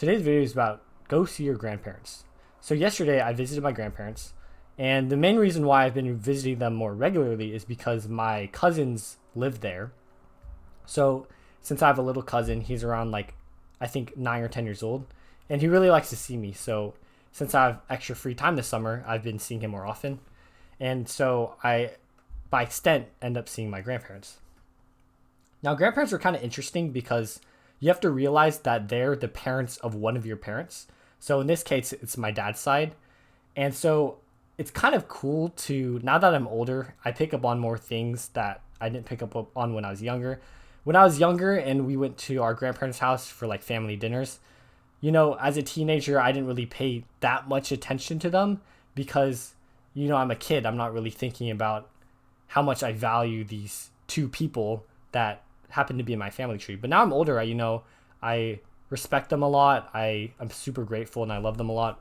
Today's video is about go see your grandparents. So yesterday I visited my grandparents, and the main reason why I've been visiting them more regularly is because my cousins live there. So since I have a little cousin, he's around like I think 9 or 10 years old, and he really likes to see me. So since I have extra free time this summer, I've been seeing him more often. And so I by extent end up seeing my grandparents. Now grandparents are kind of interesting because you have to realize that they're the parents of one of your parents. So in this case, it's my dad's side. And so it's kind of cool to, now that I'm older, I pick up on more things that I didn't pick up on when I was younger. When I was younger and we went to our grandparents' house for like family dinners, as a teenager, I didn't really pay that much attention to them because, I'm a kid. I'm not really thinking about how much I value these two people that happen to be in my family tree. But now I'm older, I respect them a lot. I'm super grateful and I love them a lot.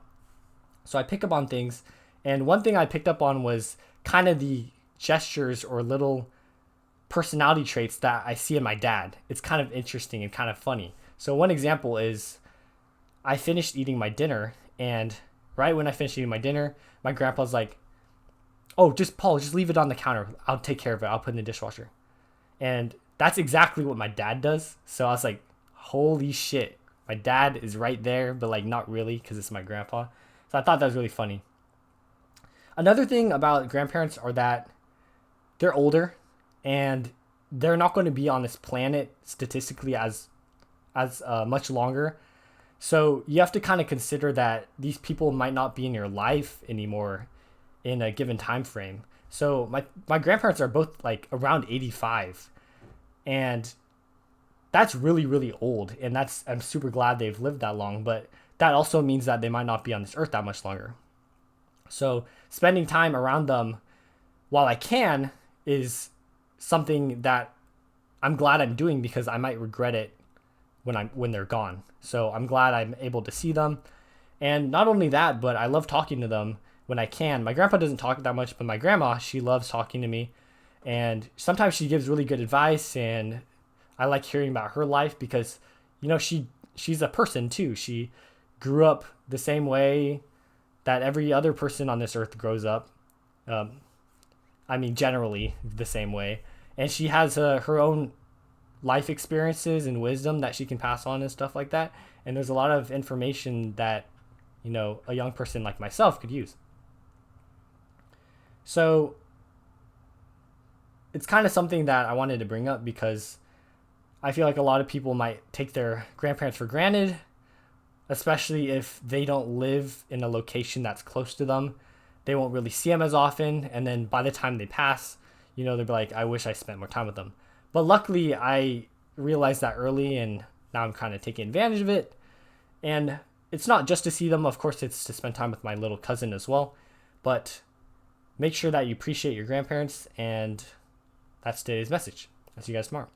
So I pick up on things. And one thing I picked up on was kind of the gestures or little personality traits that I see in my dad. It's kind of interesting and kind of funny. So one example is I finished eating my dinner, and right when I finished eating my dinner, my grandpa's like, "Oh, Paul, just leave it on the counter. I'll take care of it. I'll put it in the dishwasher." And that's exactly what my dad does. So I was like, holy shit. My dad is right there, but like not really because it's my grandpa. So I thought that was really funny. Another thing about grandparents are that they're older and they're not going to be on this planet statistically as much longer. So you have to kind of consider that these people might not be in your life anymore in a given time frame. So my grandparents are both like around 85, and that's really, really old. And I'm super glad they've lived that long, but that also means that they might not be on this earth that much longer. So spending time around them while I can is something that I'm glad I'm doing because I might regret it when they're gone. So I'm glad I'm able to see them. And not only that, but I love talking to them when I can. My grandpa doesn't talk that much, but my grandma, she loves talking to me. And sometimes she gives really good advice, and I like hearing about her life because, she's a person too. She grew up the same way that every other person on this earth grows up. Generally the same way. And she has her own life experiences and wisdom that she can pass on and stuff like that. And there's a lot of information that, a young person like myself could use. So it's kind of something that I wanted to bring up because I feel like a lot of people might take their grandparents for granted, especially if they don't live in a location that's close to them. They won't really see them as often. And then by the time they pass, they'll be like, I wish I spent more time with them. But luckily, I realized that early, and now I'm kind of taking advantage of it. And it's not just to see them. Of course, it's to spend time with my little cousin as well. But make sure that you appreciate your grandparents, and that's today's message. I'll see you guys tomorrow.